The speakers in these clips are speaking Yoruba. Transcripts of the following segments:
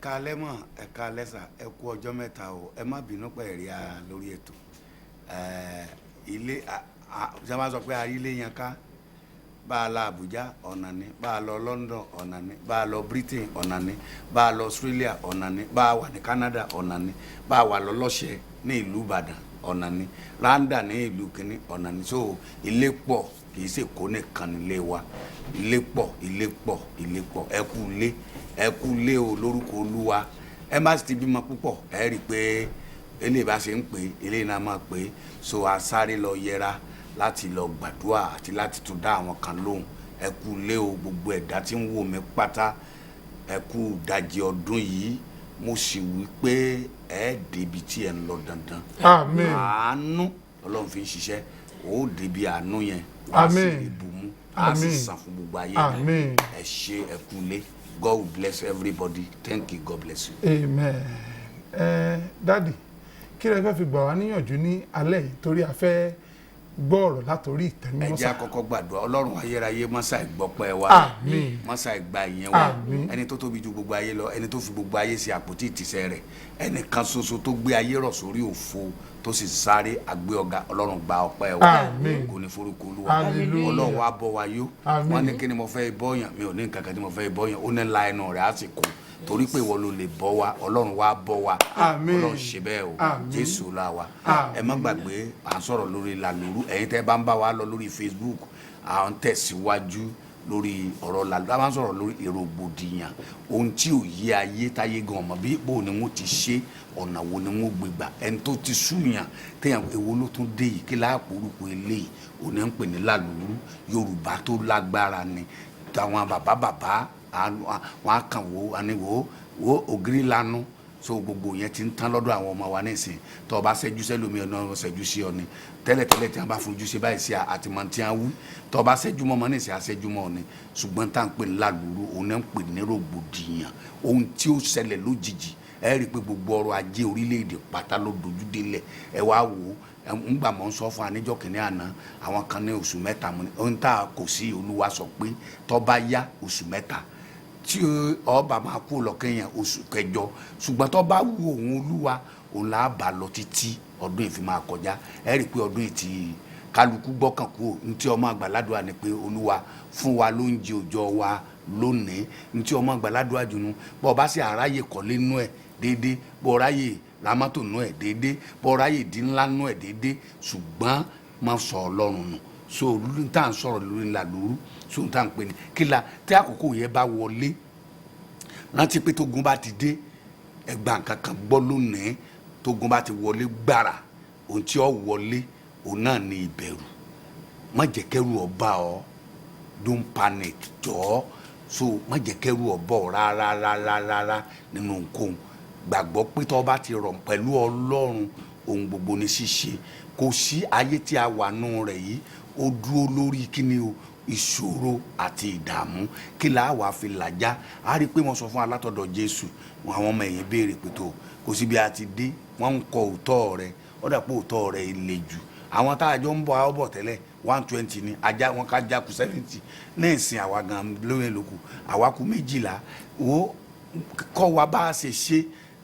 káalẹ́ mọ̀ ẹ káalẹ́ sà ẹ kú ọjọ́ mẹ́ta o ẹ má bínú pẹ̀ rí a lórí ètò ilé ṣe máa sọ pé ilé yẹn ká bá a lọ Àbújá ọ̀nà ni bá a lọ London ọ̀nà ni bá a lọ Britain ọ̀nà ni bá a lọ Australia ọ̀nà ni bá a wà ní Canada ọ̀nà ni bá a wà lọ́lọ́ṣẹ́ ní ìlú Ìbàdàn ọ̀nà ni Rwanda ní ìlú kìíní ọ̀nà ni so ilé pọ̀ kì í ṣe kó nìkan nílé wa ilé pọ̀ ẹ kú lé o lórúkọ Olúwa ẹ má sì ti bímọ púpọ̀ ẹ rí i pé eléyìí bá ṣe ń pè eléyìí náà máa pè so a sáré lọ yẹra láti lọ gbàdúrà àti láti tún dá àwọn kan lóhùn ẹ kú lé o gbogbo ẹ̀dá tí ń wò mí pátá ẹ kú ìdajì ọdún yìí mo sì wí pé ẹ débi tí ẹ ń lọ dandan àmín àánú Ọlọ́run fi ń ṣiṣẹ́ ó débi àánú yẹn àmín á sì bùnmú á sì sàn fún gbogbo ayé àmín ẹ ṣé ẹ kú lé. God will bless everybody. Thank you. God bless you. Amen. Daddy, kí lẹ fẹ́ fi gbà wá níyànjú ní alẹ́ yìí torí a fẹ́ gbọ́ ọ̀rọ̀ látòrí ìtẹ́mímọ́. Ẹ jẹ́ àkọ́kọ́ gbàdúrà Ọlọ́run ayérayé mọ́sá ìgbọ́pẹ́ wa. Àmín. Mọ́sá ìgbà ìyẹn wa. Àmín. Ẹni tó tóbi ju gbogbo ayé lọ ẹni tó fi gbogbo ayé ṣe àpótí ìtìsẹ̀ rẹ̀ ẹnìkan ṣoṣo tó gbé ayé rọ̀ sórí òfo tó sì sáré àgbé ọ̀gá Ọlọ́run gba ọpẹ́ wa. Àmín. Kò ní forúkọ Olúwa. Hallelujah. Ọlọ́run wa bọ́ wa yó. Àmín. Wọ́n ní kí ni mo fẹ́ bọ́yàn mi ò ní nǹkan kan tí mo fẹ́ bọ́yàn ó ní la ẹnu rẹ̀ á sì kú torí pé ìwọ ló lè bọ́ wa Ọlọ́run wa bọ́ wa Ọlọ́run ṣe bẹ́ẹ̀ o Jésù la wa ẹ má gbàgbé à ń sọ̀rọ̀ lórí Lálùrú ẹ̀yin tẹ́ bá ń bá wa lọ lórí Facebook à ń tẹ̀síwájú lórí ọ̀rọ̀ Lálùrú a máa ń sọ̀rọ̀ lórí èrògbòdìyàn ohun tí ò yé ayé táyé gan ọmọ bí bó ni wọ́n ti ṣe ọ̀nà wo ni wọ́n gbé gbà ẹni tó ti súyàn téèyàn èwo ló tún dé yìí kí láàpò orúkọ eléyìí òun ń pè ní Lálùrú Yorùbá tó lágbára ni táwọn bàbá wọn á kàn wo ògiri lanu so gbogbo yẹn ti ń tán lọ́dọ̀ àwọn ọmọ wa nísìn tó o bá ṣẹ́jú sẹ́lómi ọ̀nà ṣẹ́jú sí ọ ni tẹ́lẹ̀tẹ́lẹ̀ tí wọ́n bá fojú ṣe báyìí sí àtìmọ́ tí wọ́n wú tó o bá ṣẹ́jú mọ́ ọmọ nísìn àṣẹ́jú mọ́ ọ ni ṣùgbọ́n tá à ń pè ní Lálùrú òun náà ń pè ní rògbòdìyàn ohun tí ó ṣẹlẹ̀ lójijì ẹ rí i pé gbogbo ọrọ̀ ajé orílẹ̀-èdè pátá ló dojú délẹ̀ ẹ wá wò ó ngbà mọ̀ ń sọ fún aníjọ́ kìíní àná àwọn kan ní oṣù mẹ́ta mu ni ohun tá a kò sí Olúwa sọ pé tó bá yá oṣù mẹ́ta tí ọba máa kú lọ́kẹ́yìn oṣù kẹjọ ṣùgbọ́n tó bá wù òun Olúwa òun là á bá lọ títí ọdún yìí fi máa kọjá ẹ rí i pé ọdún yìí ti kálukú gbọ́kàn kú ntí ọmọ àgbàládùá ni pé Olúwa fún wa lóúnjẹ òòjọ́ wa lónìí ntí ọmọ àgbàládùá jùnú bọ́ ọba sì àráyè kọ́lé nú ẹ̀ déédéé bọ́ ọ̀ráyè ramátò nú ẹ̀ déédéé bọ́ ọ̀ráyè dín ńlá nú ẹ̀ déédéé ṣùgbọ́n má sọ Ọlọ́run nù so olú tá à ń sọ̀rọ̀ lórí Lálùrú so tá à ń pè ní kíla tí àkókò yẹn bá wọlé rántí pé tógun bá ti dé ẹgbà nǹkan kan gbọ́ lónìí tógun bá ti wọlé gbàrà ohun tí ó wọlé òun náà ní ìbẹ̀rù má jẹ́ kẹ́rù ó bá ọ don't panic jọ̀ọ́ so má jẹ́ kẹ́rù ó bá ọ rárá nínú nǹkan gbàgbọ́ pé tó bá ti rọ̀ pẹ̀lú Ọlọ́run ohun gbogbo ní ṣíṣe kò sí ayé tí a wà nù rẹ̀ yìí ó dúró lórí kíni o ìṣòro àti ìdààmú kí la wà fi làjá a rí i pé wọ́n sọ fún alátọ̀dọ̀ Jésù àwọn ọmọ ẹ̀yìn béèrè pé tó kò síbi àti dé wọ́n ń kọ òótọ́ rẹ̀ ó dà pé òótọ́ rẹ̀ le jù àwọn tá a jọ ń bọ̀ àwọn bọ̀ tẹ́lẹ̀ 120 ni ajá wọn ká já kù 70 náà sìn àwa gan lóyún lóko àwa kù 12 wo kọ́ wa bá a ṣe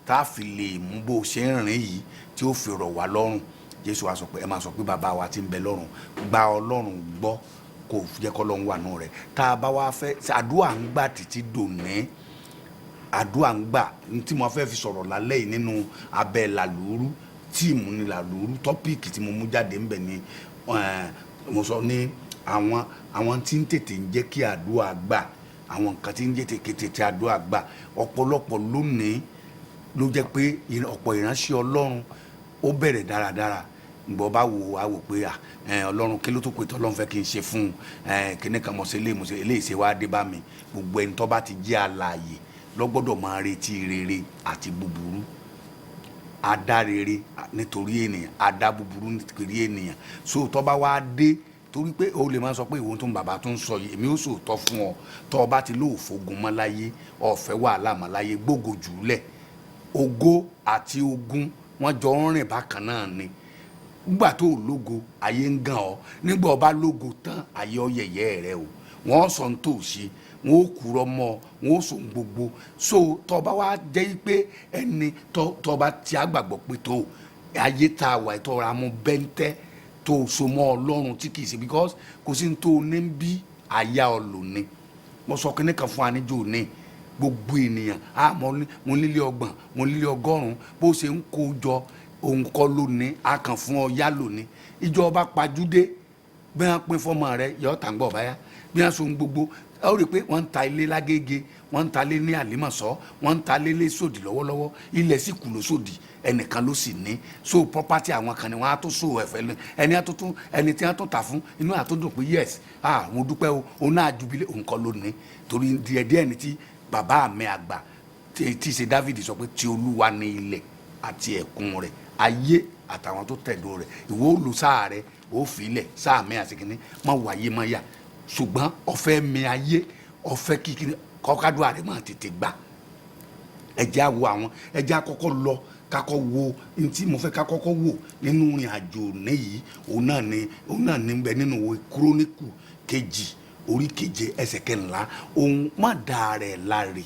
tá a fi lè mú bó ṣe ń rìn yìí tí ó fi rọ̀ wá lọ́rùn Jésù wa sọ pé ẹ máa sọ pé bàbá wa ti ń bẹ lọ́run gba Ọlọ́run gbọ́ kò jẹ́ kọ́ lọ́run wà nù rẹ̀ tá a bá wá fẹ́ àdúrà ń gbà títí dòní àdúrà ń gbà tí mo fẹ́ fi sọ̀rọ̀ lálẹ́ yìí nínú abẹ́ Lálùrú tíìmù ní Lálùrú tọ́píìkì tí mo mú jáde ńbẹ̀ ni mo sọ ní àwọn tí ń tètè ń jẹ́ kí àdúrà gbà àwọn nǹkan tí ń jẹ́ tètè àdúrà gbà ọ̀pọ̀lọpọ̀ lónìí ló jẹ́ pé ọ̀pọ̀ ìránṣẹ́ Ọlọ́run ó bẹ̀rẹ̀ dáradára gbọ́ bá wo àwò pé Ọlọ́run kí ló tó pé tí Ọlọ́run fẹ́ kí n ṣe fún kíní kan mọ̀ọ́sẹ̀ eléyìí ṣe wá dé bá mi gbogbo ẹni tó bá ti jẹ́ alààyè lọ́gbọ́dọ̀ máa retí rere àti búburú adá rere nítorí ènìyàn adá búburú nítorí ènìyàn so tó bá wá dé torí pé o lè máa sọ pé ìwọ tó ń bàbá tó ń sọ yìí èmi ó sòótọ́ fún ọ tó o bá ti lóòfógun mọ́ láyé ọ̀fẹ́ wàhálà mọ́ láyé gbógo jùlẹ̀ ògo àti ogun wọ́n jọ ń rìn bákan náà ni nígbà tó lógo ayé ń gàn ọ́ nígbà ọba lógo tán ayé ọ yẹ̀yẹ́ rẹ o wọ́n sọ ní tòsí wọ́n ó kúrọ́ mọ́ wọ́n ó sọ gbogbo so tọba wa jẹ́ pé ẹni tọba tí a gbàgbọ́ pé tó ayé tá a wà ìtọ́ra mú bẹ́ńtẹ́ tó so mọ́ Ọlọ́run tí kì í ṣe because kò sí ní tó ní bí àyà ọlọ́ni mo sọ kíní kan fún wa níjó ní gbogbo ènìyàn mo lílé 30 mo lílé 100 bó ṣe ń kó jọ òun kọ́ lónìí a kàn fún ọ yá lónìí ìjọba pajúdé bí wọ́n pín fọ́mọ rẹ yọ tàǹgbọ̀ báyà bí wọ́n so ń gbogbo ó rí i pé wọ́n ń ta ilé lágége wọ́n ń ta ilé ní àlímọ̀sọ́ wọ́n ń ta ilé lẹ́sọ̀dì lọ́wọ́lọ́wọ́ ilẹ̀ sì kù lóṣòdì ẹnìkan ló sì ní so property àwọn kan ni wọ́n á tó so ẹ̀fẹ́ ẹni tí wọ́n tó ta fún inú àtúndùn pé yes mo dúpẹ́ o òun náà jubilé òun kọ́ lónìí torí díẹ̀díẹ̀ ni tí bàbá mi àgbà tí ṣe David sọ pé ti Olúwa ní ilẹ̀ àti ẹ̀kún rẹ̀ ayé àtàwọn tó tẹ̀dó rẹ̀ ìwọ ó lo sáà rẹ̀ ó fi ilẹ̀ sáà mi àti kìnní má wáyé má yà ṣùgbọ́n ọ̀fẹ́ mi ayé ọ̀fẹ́ kíkiri kọ́kádùá rẹ̀ máa tètè gbà ẹ̀jẹ̀ àwọ̀ àwọn ẹ̀jẹ̀ àkọ́kọ́ lọ kakọ́ wo ntí mo fẹ́ kakọ́kọ́ wò nínú ìrìn àjò níyì òun náà ní bẹ nínú ìwé Kíróníkù kejì orí 7 ẹsẹ̀ 11 òun má dà rẹ̀ láre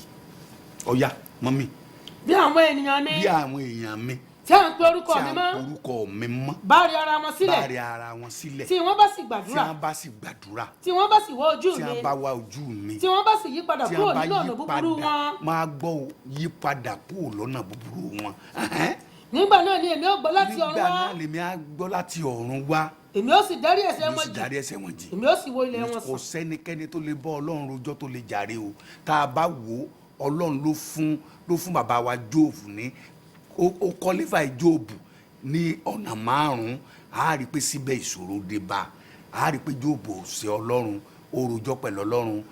ọ̀ya mọ́mí. bí àwọn èèyàn mi tí à ń pe orúkọ mi mọ́ bárí ara wọn sílẹ̀ tí wọ́n bá sì gbàdúrà tí wọ́n bá sì wá ojú mi tí wọ́n bá sì yí padà kúrò nínú ọ̀nà búburú wọn. máa gbọ́ yí padà kúrò lọ́nà búburú wọn. nígbà náà ni èmi ó gbọ́ láti ọ̀run wá. nígbà náà lèmi á gbọ́ láti ọ̀run wá. èmi ó sì dárí ẹ̀ṣẹ̀ wọn jì. èmi ó sì wo ilẹ̀ wọn sàn. kò sẹ́nikẹ́ni tó lè bọ́ Ọlọ́run rojọ́ tó lè jàre o tá a bá wò Ọlọ́run ló fún bàbá wa Jóòbù ní ó qualify Jóòbù ní ọ̀nà 5 a rí pé síbẹ̀ ìṣòro dé bá a rí pé Jóòbù ò ṣe Ọlọ́run ó rojọ́ pẹ̀lú Ọlọ́run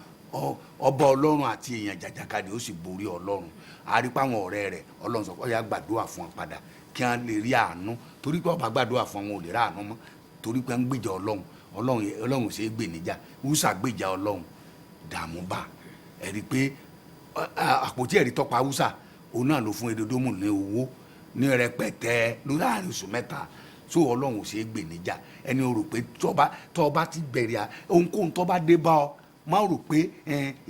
ọba Ọlọ́run àti èèyàn jàjàkadì ó sì borí Ọlọ́run a rí pé àwọn ọ̀rẹ́ rẹ̀ Ọlọ́run sọ pé ó yá gbàdúrà fún wọn padà kí wọ́n lè rí àánú torí pé ọba gbàdúrà fún wọn ò lè rí àánú mọ́ torí pé ń gbèjà Ọlọ́run ò ṣe é gbè níjà Húsà gbèjà Ọlọ́run dààmú bá ẹ rí pé àpótí ẹ̀rí tọ́pa Húsà òun náà ló fún Edodomu ní owó ní rẹpẹtẹ láàrin oṣù 3 so Ọlọ́run ò ṣe é gbè níjà ẹni o rò pé tọ́ba ti bẹ̀rẹ̀ ohunkóhun tọ́ba dé bá ọ má rò pé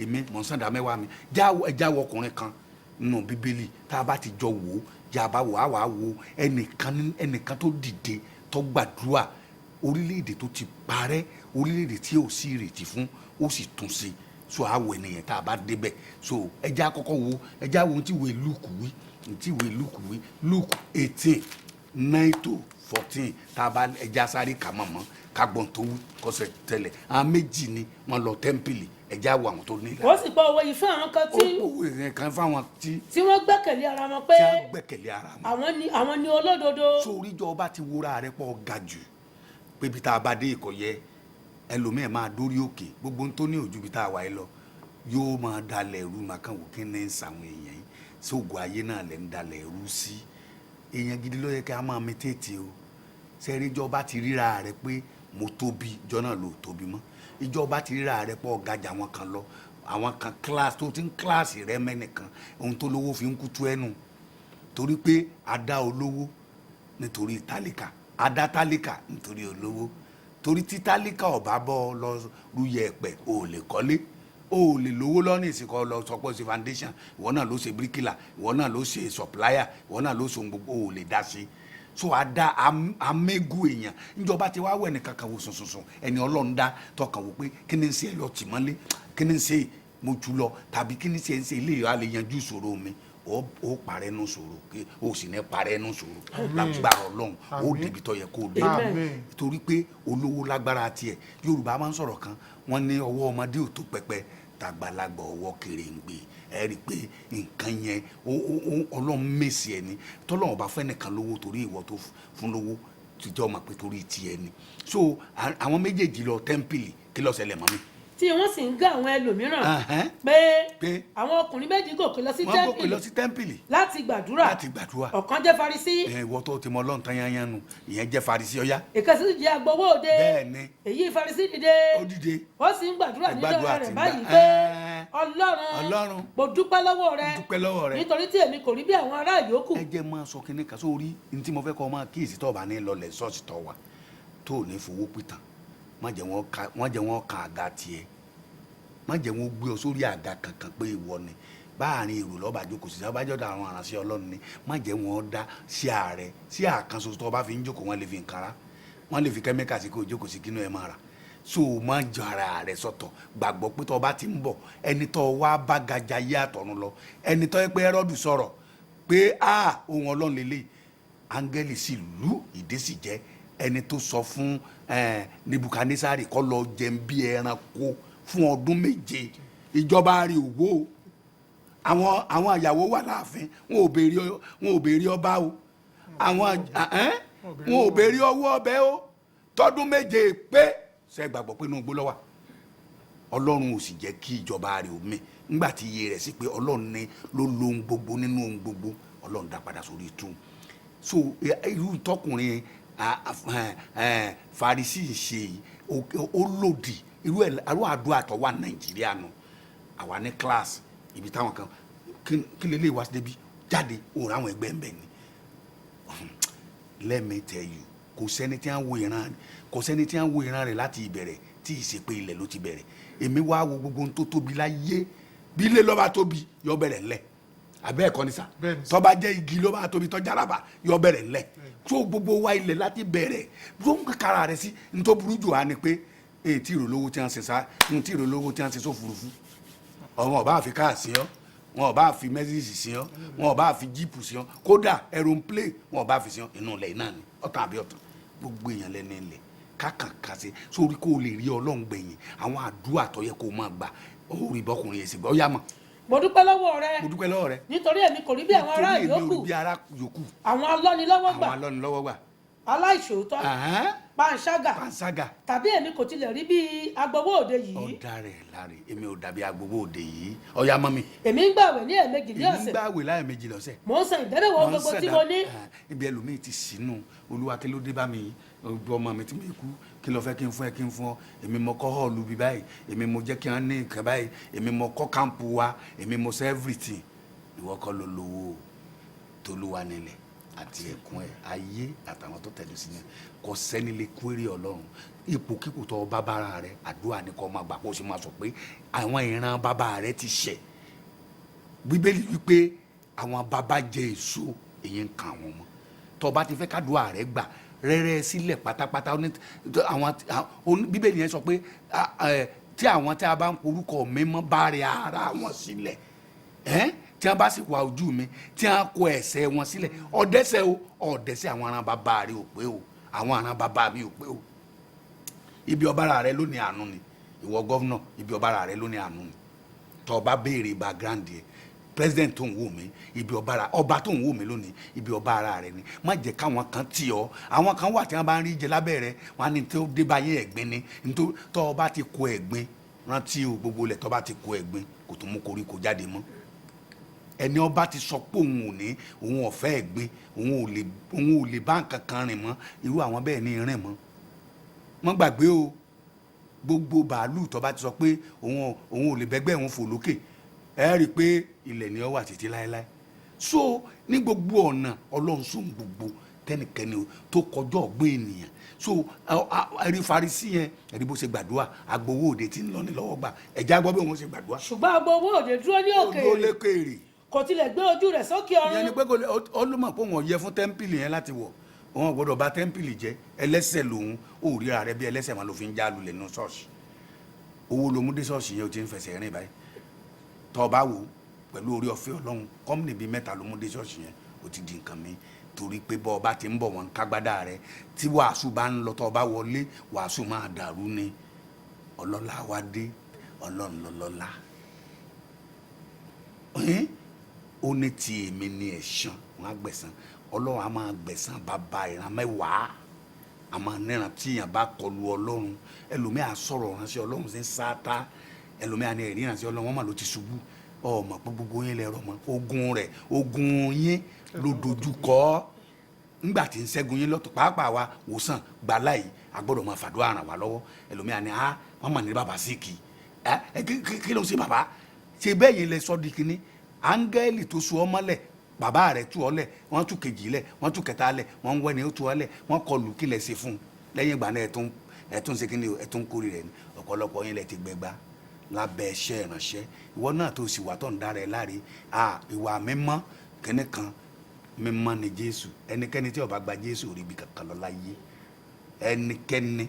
èmi mọ̀nsánda mẹ́wàá mi jáwọ́ ọkùnrin kan nínú Bíbélì tá a bá ti jọ wò ó jàbá wò á wà á wò ẹnìkan tó dìde tó gbàdúrà orílẹ̀-èdè tó ti parẹ́ orílẹ̀-èdè tí ò sí ìrètí fún ó sì tún ṣe so àwọ̀ ènìyàn tá a bá débẹ̀ so ẹja àkọ́kọ́ wo ẹja wo tí ìwé Lúùkù wí Lúùkù 18:9-14 tá a bá ẹja sáré kà mọ̀mọ́ ká gbọ́n tó wú kọ́sẹ̀ tẹ́lẹ̀ àwọn méjì ni wọ́n lọ tẹ́ḿpìlì ẹja wo àwọn tó nílẹ̀. ó sì pọ̀ owó yìí fún àwọn kan tí. ó pọ̀ owó kan fún àwọn tí. tí wọ́n gbẹ́kẹ̀lé ara wọn pé. tí wọ́n gbẹ́kẹ̀lé ara wọn. àwọn ni olódodo. sórí ìjọba ti wúra rẹ pọ̀ ga jù pé bí tá a bá dé ìkọ̀yẹ ẹlòmíì máa dórí òkè gbogbo tó ní ojú bí tá a wà yìí lọ yóò máa dalẹ̀ ẹ̀rú máa kàn wò kí ní sàwọn èèyàn yìí sóògùn ayé náà lẹ́ ń dalẹ̀ ẹ̀rú sí èèyàn gidi ló yẹ kí a máa mẹ́tẹ̀ẹ̀tì o sẹ́rí ìjọba ti ríra rẹ pé mo tóbi ìjọ náà ló tóbi mọ́ ìjọba ti ríra rẹ pọ̀ gajà àwọn kan lọ àwọn kan kíláàsì tó ti ń kíláàsì rẹ mẹ́nìkan ohun tó lówó fi ń kútu ẹnu torí pé a dá olówó nítorí tálíkà a dá tálíkà nítorí olówó torí tí tálíkà ọ̀bá bọ́ lọ rúyẹ ẹ̀pẹ̀ ò lè kọ́lé o lè lówó lọ́nà ìsìnkọ́ lọ sọpọ̀ sí foundation ìwọ náà ló ṣe bíríkìlà ìwọ náà ló ṣe supplier ìwọ náà ló ṣe gbogbo o lè dá sí so a dá amégú èèyàn níjọba ti wá wẹ̀ nìkan kan wò sùnsùnsùn ẹni Ọlọ́run dá tọkàn wò pé kí ni ń ṣe ẹ lọ tì mọ́lé kí ni ń ṣe mo jù lọ tàbí kí ni ń ṣe ilé ìyá lè yanjú ìṣòro mi ó parẹ́ nù sòrò kí o sì ní parẹ́ nù sòrò lágbára Ọlọ́run ó débi tó yẹ kó dé torí pé olówó lágbára tiẹ̀ Yorùbá máa ń sọ̀rọ̀ kan wọ́n ní ọwọ́ ọmọdé ò tó pẹpẹ tàgbàlagbà ọwọ́ kéré ń gbé ẹ rí i pé nǹkan yẹn Ọlọ́run mèsì ẹni tọ́lọ́run bá fẹ́ nìkan lówó torí ìwọ tó fún lówó tìjọ́ ọmọ pé torí tiẹ̀ ni so àwọn méjèèjì lọ tẹ́ḿpìlì kí ló ṣẹlẹ̀ mọ́ mi. tí wọ́n sì ń gá àwọn ẹlòmíràn pé àwọn ọkùnrin méjì gòkè lọ sí tẹ́ḿpìlì láti gbàdúrà ọ̀kan jẹ́ Farisí. ìwọ tó ti mọ Ọlọ́run tán yányán nu ìyẹn jẹ́ Farisí ọ̀yá. ìkànsí sì jẹ́ agbowó òde. bẹ́ẹ̀ni. èyí Farisí dìde. ó dìde. ó sì ń gbàdúrà nílé rẹ̀ báyìí pé Ọlọ́run mo dúpẹ́ lọ́wọ́ rẹ nítorí tí èmi kò rí bí àwọn ará yòókù. ẹ jẹ́ máa sọ kinní kan sórí ní tí mo fẹ́ kọ́ máa kíyèsí tó bá ní lọlẹ̀ ṣọ́ọ̀ṣì tó wà tó ní fowó pìtàn wọ́n jẹ́ wọn kan àga tiẹ̀ má jẹ́ wọn gbé ọ sórí àga kankan pé ìwọ ni báàrin èrò lọ́ba jókòó sí ọbàjọ́dọ̀ àwọn aránṣẹ́ ọlọ́run ni má jẹ́ wọn dá sí ààrẹ sí àkànṣe tó bá fi ń jókòó wọn lè fi nǹkan ra wọn lè fi kẹ́míkà sí kó jókòó sí kínú ẹ̀ máa rà so má jọ ara rẹ sọ́tọ̀ gbàgbọ́ pé tó bá ti ń bọ̀ ẹni tó wá bá gajà yé àtọ̀run lọ ẹni tó yẹ pé Hẹ́rọ́dù sọ̀rọ̀ pé ohun ọlọ́run lélẹ̀ áńgẹ́lì sì lù ìdè sì jẹ́ ẹni tó sọ fún Nebukadnesari kó lọ jẹun bí ẹranko fún ọdún 7 ìjọba rí òwò àwọn àyàwó wà láàfin wọn ò béèrè ọba o wọn ò béèrè ọwọ́ ọbẹ̀ o tọdún 7 pé ṣe gbàgbọ́ pé inú igbó ló wà ọlọ́run ò sì jẹ́ kí ìjọba rẹ̀ omi nígbà tí iye rẹ̀ sí pé ọlọ́run ní ló lo ohun gbogbo nínú ohun gbogbo ọlọ́run dá padà sórí ìtú so irú tọkùnrin Farisi ń ṣe yìí ó lòdì irú àdúrà tó wà Nàìjíríà nù àwa ní class ibi táwọn kan kí lè lè wá sí débi jáde òun àwọn ẹgbẹ́ ń bẹ̀ ni let me tell you kò sẹ́ni tí wọ́n wo ìran rẹ̀ láti ìbẹ̀rẹ̀ tí ì ṣe pé ilẹ̀ ló ti bẹ̀rẹ̀ èmi wá wo gbogbo ohun tó tóbi láyé bí ilé lọ́ba tóbi yọ bẹ̀rẹ̀ ńlẹ̀ abẹ́ ẹ̀kọ́ ni sà tọ́ba jẹ́ igi lọ́ba tóbi tọ́jà rábà yọ bẹ̀rẹ̀ ńlẹ̀ tó gbogbo wa ilẹ̀ láti bẹ̀rẹ̀ tó ń kára rẹ̀ sí ní tó burú jù wá ni pé tí ìrólówó tí wọ́n ṣe sá tí ìrólówó tí wọ́n ṣe sófurufú ọ̀wọ́n ọba àfi káà sí ọ́ wọn ọba àfi mẹ́sìsì sí ọ́ wọn ọba àfi jíìpù sí ọ́ kódà aeroplane wọn ọba àfi sí ọ́ inú ilẹ̀ náà ni ọ̀tàn àbí ọ̀tàn gbogbo èèyàn lẹ́nu ilẹ̀ kákàǹkà sí sórí kó o lè rí ọlọ́run gbẹ̀yìn àwọn àdúrà tó yẹ kó o máa gbà ó rí bọ́kùnrin yẹn sì gbọ́ ó yá mọ̀. mo dúpẹ́ lọ́wọ́ rẹ. mo dúpẹ́ lọ́wọ́ rẹ. nítorí èmi kò rí bí àwọn ará yòókù. àwọn alọ́nilọ́wọ́ gbà. aláìṣòótọ́. panṣágà. tàbí èmi kò tilẹ̀ rí bí agbowó òde yìí. ọ̀dà rẹ̀ láre èmi ò dàbí agbowó òde yìí ó yá mọ́ mi. èmi ń gbàwẹ̀ ní ẹ̀ẹ̀mejì ní ọ̀sẹ̀. èmi ń gbàwẹ̀ láẹ̀mejì lọ́sẹ̀. mò ń san ìdẹ́rẹ̀wọ̀ gbogbo tí mo ní. ibi ẹlòmíì ti sínú olúwa kí ló dé bá mi ojú ọmọ mi tí mi kú kí ló fẹ́ kí n fún ẹ kí n fún ọ èmi mo kọ́ họ́ọ̀lù bí báyìí èmi mo jẹ́ kí wọ́n ní nǹkan báyìí èmi mo kọ́ kámpù wa èmi mo ṣe everything ìwọ kọ́ ló lówó tolúwa nílẹ̀ àti ẹ̀kún ẹ̀ ayé àtàwọn tó tẹ̀lé sí ni kò sẹ́ni lè kúrè ọlọ́run ipòkípò tó bá bára rẹ àdúrà ni kò máa gbà kó o sì máa sọ pé àwọn ìran bàbá rẹ ti ṣẹ̀ bíbélì wípé àwọn bàbá jẹ èso èyí ń kan àwọn ọmọ tó bá ti fẹ́ kádùá rẹ gbà rẹ́rẹ́ sílẹ̀ pátápátá bíbélì yẹn sọ pé tí àwọn tí a bá ń porúkọ mi mọ́ bá rẹ ara wọn sílẹ̀ tí wọ́n bá sì wá ojú mi tí wọ́n kó ẹ̀ṣẹ̀ wọn sílẹ̀ ọ̀dẹ́ṣẹ̀ àwọn aràn bàbá rẹ ò pé o àwọn aràn bàbá mi ò pé o ibi ọbára rẹ ló ní àánú ni ìwọ gọ́vnọ̀ ibi ọbára rẹ ló ní àánú ni tó o bá béèrè background yẹ president tó ń wò mí ibi ọba tó ń wò mí lónìí ibi ọba ara rẹ ni má jẹ́ káwọn kan tì ọ́ àwọn kan wà tí wọ́n bá ń rí jẹ lábẹ́ rẹ wọn á ní tó dé báyé ẹ̀gbin ni nítorí tó o bá ti kó ẹ̀gbin rántí o gbogbo ilẹ̀ tó o bá ti kó ẹ̀gbin kò tó mú koríko jáde mọ́ ẹni ọba ti sọ pé òun ọ̀fẹ́ ẹ̀gbin òun ò lè bá nǹkan kan rìn mọ́ irú àwọn bẹ́ẹ̀ ní rìn mọ́ wọ́n gbàgbé o gbogbo bàálù tó bá ti sọ pé òun ò lè bẹ́gbẹ́ òun fò lókè ẹ rí i pé ilẹ̀ ni ó wà títí láéláé so ní gbogbo ọ̀nà ọlọ́run sóhun gbogbo tẹnikẹ́ni o tó kọjọ́ ọ̀gbìn ènìyàn so ẹ̀rí Farisí yẹn ẹ̀rí bó ṣe gbàdúrà agbowó òde tí ń lọ ní lọ́wọ́ gbà ẹ̀já gbọ́ bí wọ́n ṣe gbàdúrà. ṣùgbọ́n agbowó òde dúró ní òkèèrè kò tilẹ̀ gbé ojú rẹ̀ sókè ọ̀run. ìyẹn ni pé olùmọ̀ pé wọ́n yẹ fún tẹ́ḿpìlì yẹn láti wọ̀ wọn gbọ́dọ̀ bà tẹ́ḿpìlì jẹ́ ẹlẹ́ṣẹ̀ lòun ò ríra rẹ bí ẹlẹ́ṣẹ̀ máa ló fi ń já lulẹ̀ nínú ṣọ́ọ̀ṣì owó ló mú dé ṣọ́ọ̀ṣì yẹn ó ti ń fẹsẹ̀ rìn báyìí tọ́ ọ bá wò pẹ̀lú orí ọ̀fẹ́ ọlọ́run kọ́mìnì bíi 3 ló mú dé ṣọ́ọ̀ṣì yẹn ó ti di nǹkan mi torí pé bọ́ ọba ti ń bọ̀ wọ́n kágbádá rẹ tí wàásù bá ń lọ tọ́ ọba wọlé wàásù máa dàrú ni ọlọ́lá wa dé ọlọ́run lọ́lọ́lá ó ní ti èmi ní ẹ̀san wọn á gbẹ̀san ọlọ́run á máa gbẹ̀san bàbá ìran mẹ́wàá àmọ́ níran tí èèyàn bá kọlu ọlọ́run ẹlòmíà sọ̀rọ̀ ránṣẹ́ ọlọ́run sí ń sáátá ẹlòmíà ní ẹ̀rí ránṣẹ́ ọlọ́run wọn mà ló ti ṣubú ọmọ pé gbogbo yín lẹ́rọ mọ́ ogun yín ló dojú kọ ńgbà tí ń ṣẹ́gun yín lọ́tọ̀ pàápàá wa wòsàn gbàlá yìí agbọ́dọ̀ máa fàdúrà ràn wá lọ́wọ́ ẹlòmíà ní wọ́n mà ní bàbá síkì kí ló ń ṣe bàbá ṣe bẹ́ẹ̀ yín lẹ sọ́ di kínní áńgẹ́lì tó so ọmọ lẹ̀ bàbá rẹ̀ tú ọ lẹ̀ wọ́n tú kejì lẹ̀ wọ́n tú kẹta lẹ̀ wọ́n ń wẹ́ni ó tú ọ lẹ̀ wọ́n kọlù kílẹ̀ ṣe fún un lẹ́yìn ìgbà náà ẹ̀tún ṣe kínní ẹ̀tún kórè rẹ̀ ní ọ̀pọ̀lọpọ̀ yín lẹ̀ ti gbẹgbá lábẹ́ iṣẹ́ ìránṣẹ́ ìwọ náà tó sì wà tó ń dára ẹ láre ìwà mímọ́ kíní kan mímọ́ ni Jésù ẹnikẹ́ni tí ó bá gba Jésù rí ibi kankan lọ láyé ẹnikẹ́ni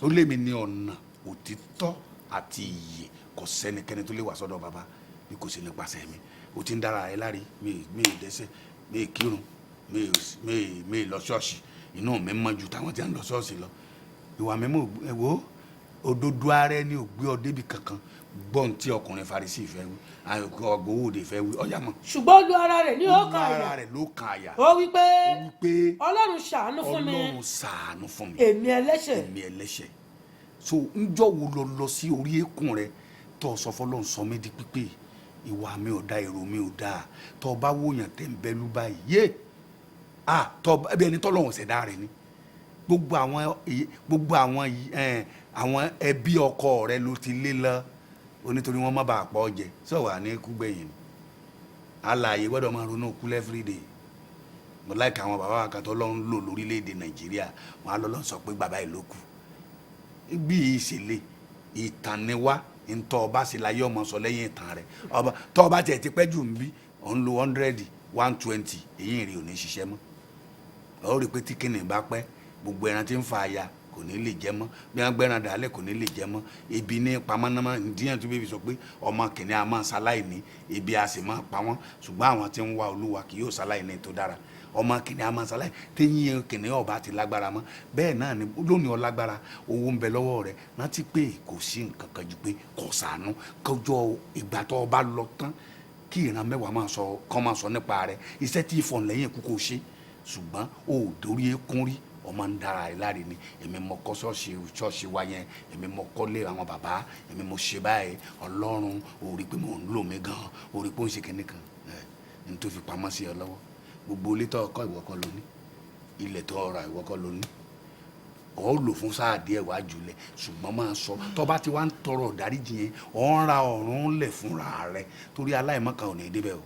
ó lé mi ní ọ̀nà òtítọ́ àti ìyè kò sẹ́nikẹ́ni tó lè wá sọ́dọ̀ bàbá bí kò sí nípasẹ̀ mi ó ti ń dára ẹ láre mi dẹ́ṣẹ̀ mi kírun mi lọ ṣọ́ọ̀ṣì inú mi mọ́ ju táwọn tí a ń lọ ṣọ́ọ̀ṣì lọ ìwà mímọ́ ẹ̀wọ́ òdodo ara ẹni ò gbé ọ débi kankan gbọ́n tí ọkùnrin Farisí fẹ́ wí ọgbọ́wọ́de fẹ́ wí ọjà mọ́. ṣùgbọ́n olú ara rẹ̀ ní ó kan àyà. olú ara rẹ̀ ló kan àyà. ó wí pé Ọlọ́run ṣàánú fún mi. èmi ẹlẹ́ṣẹ̀. so ńjọ́ wo lọ sí orí eékún rẹ tó sọ fọlọ́run sọ mí di pípé ìwà mi ò da èrò mi ò da tó bá wòyàn tẹ̀ ń bẹ́lú báyìí yé ẹbí ẹni tọ́lọ́run ṣẹ̀dá rẹ̀ ni gbogbo àwọn ẹbí ọkọ rẹ ló ti lé lọ onítorí wọn má bàa pọ̀ jẹ sọ wà ní ikú gbẹ̀yìn alààyè gbọ́dọ̀ máa ronú kú everyday mo láìka àwọn bàbá wa kan tó lọ ń lò lórílẹ̀‐èdè Nàìjíríà wọn á lọ sọ pé bàbá yìí ló kù bí ìṣẹ̀lẹ̀ ìtàn ni wá ntọ́ ọba sì láyé ọmọ sọ lẹ́yìn ìtàn rẹ̀ ọba tọ́ ọba tiẹ̀ ti pẹ́ jù ń bí òun lo 100 120 èyí rí ò ní ṣiṣẹ́ mọ́ ọ rí i pé tí kìnìún bá pẹ́ gbogbo ẹran tí ń fa aya kò ní lè jẹ mọ́ bí wọ́n gbẹ́ran dàálẹ̀ kò ní lè jẹ mọ́ ebi ní pamọ́nàmọ́ ìdíyàn tó bèbí sọ pé ọmọ kìnìún a máa ṣaláìní ebi a sì máa pa wọ́n ṣùgbọ́n àwọn tí ń wá Olúwa kì yóò ṣaláìní tó dára ọmọ kìnìún a máa ṣaláìní téyín kìnìún ọba ti lágbára mọ́ bẹ́ẹ̀ náà ni lónìí ọ lágbára owó ń bẹ lọ́wọ́ rẹ̀ rántí pé kò sí nǹkan kan ju pé kò ṣàánú kọjọ ìgbà tó ọba lọ tán kí ìran mẹ́wàá máa sọ nípa rẹ̀ iṣẹ́ tí ìfọ̀n lẹ́yìn kú kò ṣe ṣùgbọ́n ó dórí ekún rí ọmọ ń dára ẹ láre ni èmi mọ kọ́ ṣọ́ọ̀ṣì wa yẹn èmi mọ kọ́ lé àwọn bàbá èmi mọ ṣe báyìí Ọlọ́run ó rí pé mò ń lò mí gan ó rí pé ó ń ṣe kinní kan ní tó fi pamọ́ sí ọ lọ́wọ́ gbogbo ilé tó ọkọ ìwọ kọ́ ló ní ilẹ̀ tó ọrọ̀ ìwọ kọ́ ló ní ọ lò fún sáà díẹ̀ wá jùlẹ̀ ṣùgbọ́n máa sọ tó bá ti wá ń tọrọ ìdáríjì yẹn ọ ń ra ọ̀run lẹ̀ fúnra rẹ torí aláìmọ̀kan ò ní débẹ̀ o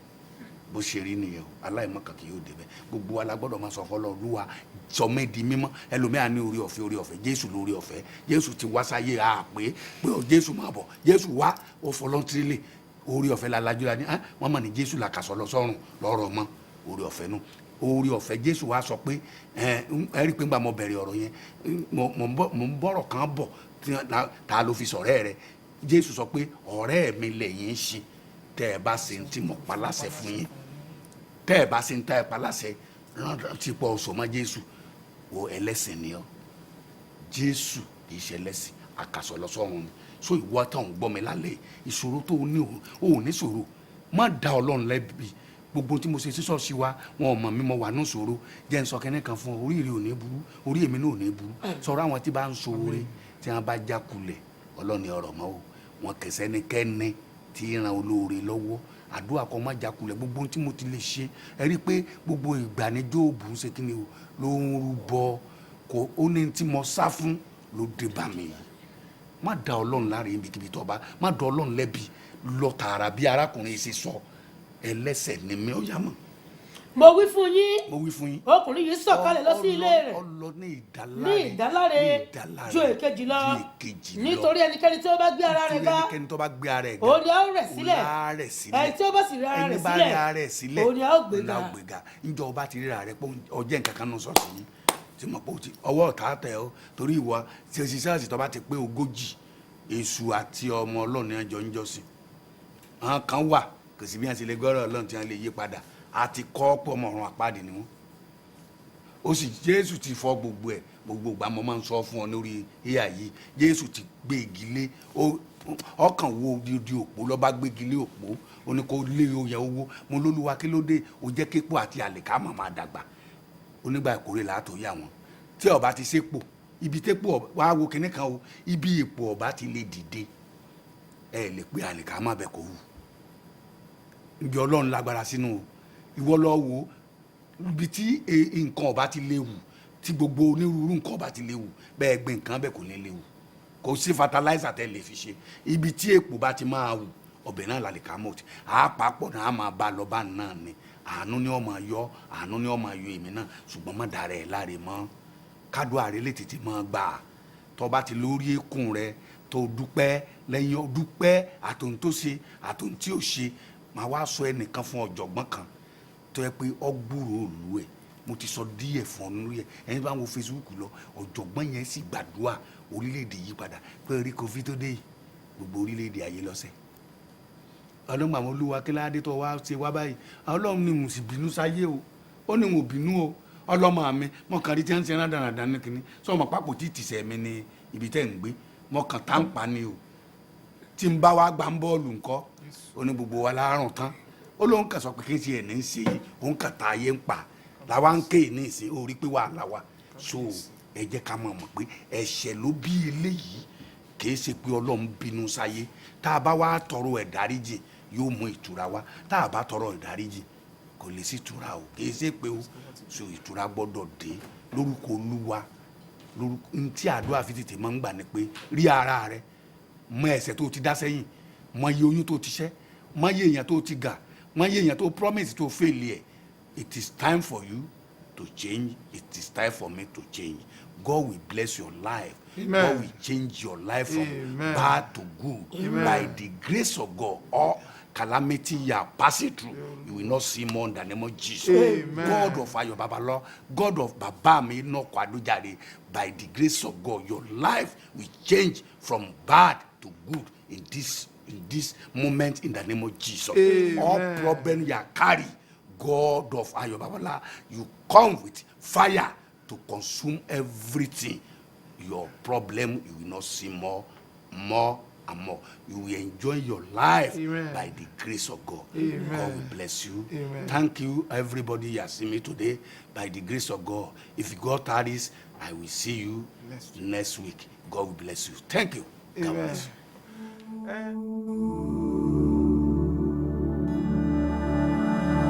bó ṣe rí nìyẹn o aláìmọ̀kan kì yóò débẹ̀ gbogbo wa la gbọ́dọ̀ máa sọ fọlọ́ Olúwa sọmọ di mímọ́ ẹlòmíà ní orí ọ̀fẹ́ Jésù lórí ọ̀fẹ́ Jésù ti wá sáyé pé Jésù máa bọ̀ Jésù wá ó fọlọ́ntìrìlẹ̀ orí ọ̀fẹ́ lalájú la ní wọ́n mọ̀ ní Jésù la kà sọ lọ sọ́run lọ́rọ̀ mọ́ orí ọ̀fẹ́ nù orí ọ̀fẹ́ Jésù wá sọ pé ẹ rí i pé nígbà mo bẹ̀rẹ̀ ọ̀rọ̀ yẹn mo ń bọ̀rọ̀ kan bọ̀ ta ló fi sọ̀rẹ́ rẹ Jésù sọ pé ọ̀rẹ́ mi lẹ́yìn ṣe tẹ́ ẹ bá ṣe ń tí mo pa láṣẹ fún yín tẹ́ ẹ bá ṣe ń tẹ́ ẹ pa láṣẹ rántí pọ̀ sọmọ Jésù wo ẹlẹ́sìn ni ọ Jésù kì í ṣe ẹlẹ́sìn àkàsọ̀ lọ́sọ̀run ni so ìwọ táwọn gbọ́ mi lálẹ́ ìṣòro tó ní òun ní ṣòro má da Ọlọ́run lẹ́bi gbogbo tí mo ṣe sí ṣọ́ọ̀ṣì wa wọn ò mọ̀ mímọ́ wà ní ṣòro jẹ́ ń sọ kẹ́ni kan fún ọ orí rẹ ò ní burú orí èmi náà ò ní burú sọ̀rọ̀ àwọn tí bá ń ṣoore tí wọ́n bá jákulẹ̀ Ọlọ́run ọ̀rọ̀ mọ́ o wọn kẹsẹ́ ní kẹ́ni tí ń ran olóore lọ́wọ́ àdúrà kan má jákulẹ̀ gbogbo tí mo ti lè ṣe ẹ rí i pé gbogbo ìgbà ní Jóòbù ń ṣe kí ni o ló ń rúbọ kò ó ní tí mo sá fún ló dé bá mi má da Ọlọ́run láre ibikíbi tó bá má da Ọlọ́run lẹ́bi lọ tààrà bí arákùnrin ṣe sọ ẹlẹ́ṣẹ̀ ni mi ó yá mọ́. mo wí fún yín ọkùnrin yìí sọ̀kalẹ̀ lọ sí ilé rẹ̀ ọlọ ní ìdáláre ju èkejì lọ nítorí ẹnikẹ́ni tí ó bá gbé ara rẹ̀ ga òun ni a ó rẹ̀ sílẹ̀ ẹni tí ó bá sì rí ara rẹ̀ sílẹ̀ òun ni a ó gbéga. ǹjọ́ ọba ti ríra rẹ̀ pé ọjẹ́ nǹkan kan nù sọ̀tún yín tí mo pọ̀ ti ọwọ́ ọ̀tá tẹ̀ ọ́ torí ìwọ tí òṣìṣẹ́ àti tọ́ba ti pé 40 èṣù àti ọmọ Ọlọ́run ẹjọ́ ń jọ́sìn àwọn kan wà kò sí bí wọ́n ti lè gbọ́rọ̀ Ọlọ́run tí wọ́n lè yí padà àti kọ́ pọ̀ mọ́ ọ̀run àpáàdé ni wọ́n ó sì Jésù ti fọ́ gbogbo ẹ̀ gbogbo ìgbà mo máa ń sọ fún ọ lórí ìyá yìí Jésù ti gbé igi lé ọkàn wo di òpó lọ́ba gbé igi lé òpó ó ní kó lé oyè owó mo lólúwa kí ló dé ó jẹ́ képo àti àlìkámà máa dàgbà onígbà ìkórè látò yà wọn tí ọba ti sépò ibi tépò wàá wo kinní kan o ibi èpò ọba ti lè dìde ẹ lè pé àlìkámà bẹ kò wù ibi Ọlọ́run lágbára sínú o ìwọ lọ wo ibi tí nǹkan ọba ti léwu tí gbogbo onírúurú nǹkan ọba ti léwu bẹ́ẹ̀ gbé nǹkan bẹ́ẹ̀ kò ní léwu kò sí fertilizer tẹ́ lè fi ṣe ibi tí èpò bá ti máa wù ọbẹ̀ náà làlìkámà ti àápapọ̀ náà máa bá lọ bá náà ni àánú ni ó máa yọ àánú ni ó máa yọ èmi náà ṣùgbọ́n má dàrẹ́ ẹ̀ láre mọ́ kádùn àrẹ lè tètè máa gbà tó bá ti lórí eékún rẹ tó dúpẹ́ lẹ́yìn ó dúpẹ́ àtòun tó ṣe àtòun tí ò ṣe màá wá sọ ẹnìkan fún ọ̀jọ̀gbọ́n kan tó yẹ pé ọgbúrò òlu ẹ̀ mo ti sọ díẹ̀ fún ọ nínú yẹ ẹni bá ń wo Facebook lọ ọ̀jọ̀gbọ́n yẹn sì gbàdúrà orílẹ̀-èdè yí padà pé rí covid tó dé yìí gbogbo orílẹ̀-èdè ayé lọ́sẹ̀ ọlọ́run àwọn olúwa kí ládé tó wá ṣe wá báyìí ọlọ́run ni mo sì bínú sáyé o ó ní mo bínú o ọlọ́mọ mi mọ̀kànrí tí wọ́n ń ṣe rádaràdà ní kínní sọ ma pápò tí tìṣẹ́ mi ní ibi tẹ́ ń gbé mọ̀kàn tá ń pa ni o tí ń bá wa gbá ń bọ́ọ̀lù ńkọ́ ó ní gbogbo wa láàrùn tán ó lóun kà sọ pé kí n tiẹ̀ ní í ṣe yìí òun kà tá ayé ń pa làwa ń ké ní ìsìn orí pé wàhálà wa so ẹ jẹ́ ká mọ̀ pé ẹ̀ṣẹ̀ ló bí eléyìí kì í ṣe pé ọlọ́run bínú sáyé tá a bá wá tọrọ ìdáríjì yóò mú ìtura wá tá a bá tọrọ ìdáríjì kò lè sí ìtura o kì í ṣe pé o so ìtura gbọ́dọ̀ dé lórúkọ olúwa lórúkọ ntí àdúrà fi tètè máa ń gbà ní pé rí ara rẹ mọ ẹ̀ṣẹ̀ tó ti dá sẹ́yìn mọ iye oyún tó ti ṣẹ́ mọ iye èèyàn tó ti gà mọ iye èèyàn tó promise tó fail ẹ̀. It is time for you to change. It is time for me to change. God will bless your life. Amen. God will change your life from bad to good. Amen. By the grace of God, all calamity you are passing through, you will not see more in the name of Jesus. Amen. God of Ayo Babalo, God of Baba me no Kwadujare, by the grace of God, your life will change from bad to good in this moment in the name of Jesus. Amen. All problems you carry, God of Ayo Babala, you come with fire to consume everything. Your problem, you will not see more and more. You will enjoy your life. Amen. By the grace of God. Amen. God will bless you. Amen. Thank you, everybody who has seen me today. By the grace of God. If God tarries, I will see you next week. God will bless you. Thank you. God bless you.